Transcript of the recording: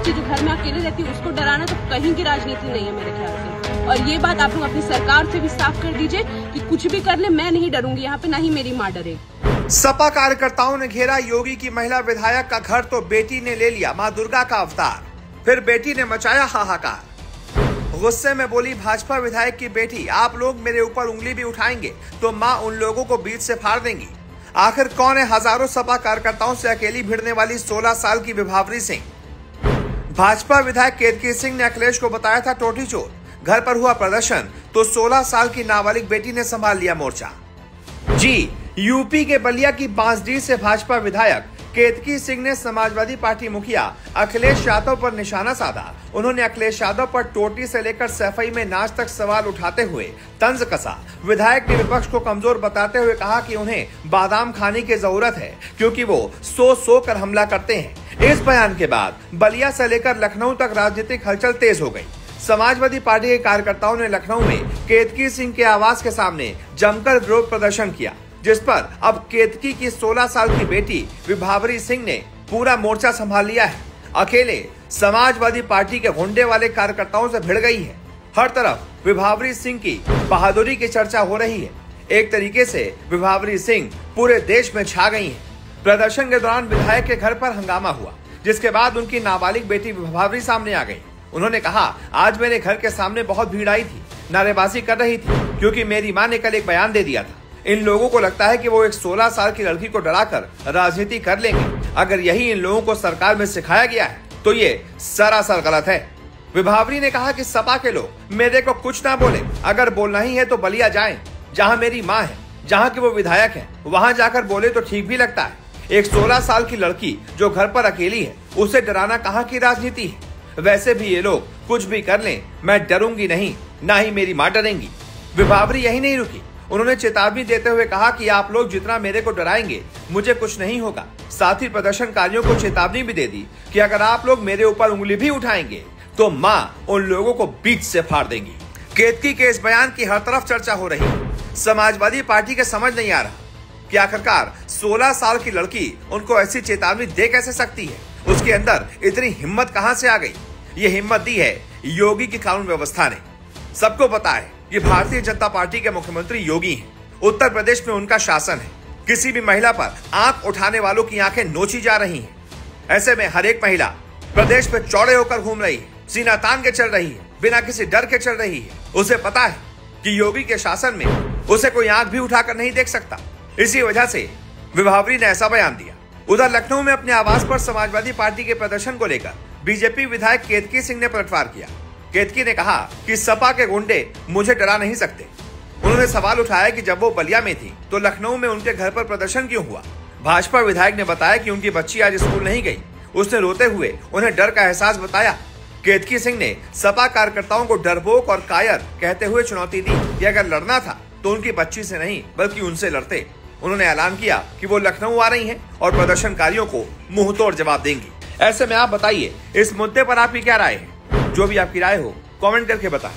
बच्ची जो घर में अकेले रहती है उसको डराना तो कहीं की राजनीति नहीं है मेरे ख्याल से। और ये बात आप लोग अपनी सरकार से भी साफ कर दीजिए कि कुछ भी कर ले, मैं नहीं डरूंगी यहाँ पे, ना ही मेरी माँ डरेगी। सपा कार्यकर्ताओं ने घेरा योगी की महिला विधायक का घर, तो बेटी ने ले लिया मां दुर्गा का अवतार, फिर बेटी ने मचाया हाहाकार। गुस्से में बोली भाजपा विधायक की बेटी, आप लोग मेरे ऊपर उंगली भी उठाएंगे तो मां उन लोगों को बीच से फाड़ देंगी। आखिर कौन है हजारों सपा कार्यकर्ताओं से अकेली भिड़ने वाली 16 साल की विभावरी सिंह? भाजपा विधायक केतकी सिंह ने अखिलेश को बताया था टोटी चोर, घर पर हुआ प्रदर्शन तो 16 साल की नाबालिग बेटी ने संभाल लिया मोर्चा। जी, यूपी के बलिया की बांसडीह से भाजपा विधायक केतकी सिंह ने समाजवादी पार्टी मुखिया अखिलेश यादव पर निशाना साधा। उन्होंने अखिलेश यादव पर टोटी से लेकर सफाई में नाच तक सवाल उठाते हुए तंज कसा। विधायक ने विपक्ष को कमजोर बताते हुए कहा कि उन्हें बादाम खाने की जरूरत है क्योंकि वो सो कर हमला करते हैं। इस बयान के बाद बलिया से लेकर लखनऊ तक राजनीतिक हलचल तेज हो गई। समाजवादी पार्टी के कार्यकर्ताओं ने लखनऊ में केतकी सिंह के आवास के सामने जमकर विरोध प्रदर्शन किया, जिस पर अब केतकी की 16 साल की बेटी विभावरी सिंह ने पूरा मोर्चा संभाल लिया है। अकेले समाजवादी पार्टी के गुंडे वाले कार्यकर्ताओं से भिड़ गई है। हर तरफ विभावरी सिंह की बहादुरी की चर्चा हो रही है। एक तरीके से विभावरी सिंह पूरे देश में छा गई हैं। प्रदर्शन के दौरान विधायक के घर पर हंगामा हुआ, जिसके बाद उनकी नाबालिग बेटी विभावरी सामने आ गई। उन्होंने कहा, आज मेरे घर के सामने बहुत भीड़ आई थी, नारेबाजी कर रही थी क्योंकि मेरी माँ ने कल एक बयान दे दिया था। इन लोगों को लगता है कि वो एक 16 साल की लड़की को डराकर राजनीति कर लेंगे। अगर यही इन लोगों को सरकार में सिखाया गया है तो ये सरासर गलत है। विभावरी ने कहा कि सपा के लोग मेरे को कुछ ना बोले, अगर बोलना ही है तो बलिया जाएं, जहां मेरी माँ है, जहां की वो विधायक है, वहां जाकर बोले तो ठीक भी लगता है। एक 16 साल की लड़की जो घर पर अकेली है, उसे डराना कहाँ की राजनीति है? वैसे भी ये लोग कुछ भी कर लें, मैं डरूंगी नहीं, ना ही मेरी माँ डरेंगी। विभावरी यही नहीं रुकी, उन्होंने चेतावनी देते हुए कहा कि आप लोग जितना मेरे को डराएंगे मुझे कुछ नहीं होगा। साथ ही प्रदर्शनकारियों को चेतावनी भी दे दी कि अगर आप लोग मेरे ऊपर उंगली भी उठाएंगे तो मां उन लोगों को बीच से फाड़ देंगी। केतकी के इस बयान की हर तरफ चर्चा हो रही है। समाजवादी पार्टी के समझ नहीं आ रहा कि आखिरकार 16 साल की लड़की उनको ऐसी चेतावनी दे कैसे सकती है। उसके अंदर इतनी हिम्मत कहां से आ गई? ये हिम्मत दी है योगी की कानून व्यवस्था ने। सबको पता है ये भारतीय जनता पार्टी के मुख्यमंत्री योगी हैं। उत्तर प्रदेश में उनका शासन है। किसी भी महिला पर आंख उठाने वालों की आंखें नोची जा रही हैं। ऐसे में हर एक महिला प्रदेश में चौड़े होकर घूम रही है, सीना तान के चल रही है, बिना किसी डर के चल रही है। उसे पता है कि योगी के शासन में उसे कोई आंख भी उठाकर नहीं देख सकता। इसी वजह से विभावरी ने ऐसा बयान दिया। उधर लखनऊ में अपने आवास पर समाजवादी पार्टी के प्रदर्शन को लेकर बीजेपी विधायक केतकी सिंह ने पलटवार किया। केतकी ने कहा कि सपा के गुंडे मुझे डरा नहीं सकते। उन्होंने सवाल उठाया कि जब वो बलिया में थी तो लखनऊ में उनके घर पर प्रदर्शन क्यों हुआ। भाजपा विधायक ने बताया कि उनकी बच्ची आज स्कूल नहीं गई। उसने रोते हुए उन्हें डर का एहसास बताया। केतकी सिंह ने सपा कार्यकर्ताओं को डरपोक और कायर कहते हुए चुनौती दी कि अगर लड़ना था तो उनकी बच्ची से नहीं बल्कि उनसे लड़ते। उन्होंने ऐलान किया कि वो लखनऊ आ रही हैं और प्रदर्शनकारियों को मुंहतोड़ जवाब देंगी। ऐसे में आप बताइए, इस मुद्दे पर आपकी क्या राय है? जो भी आपकी राय हो कमेंट करके बताएं।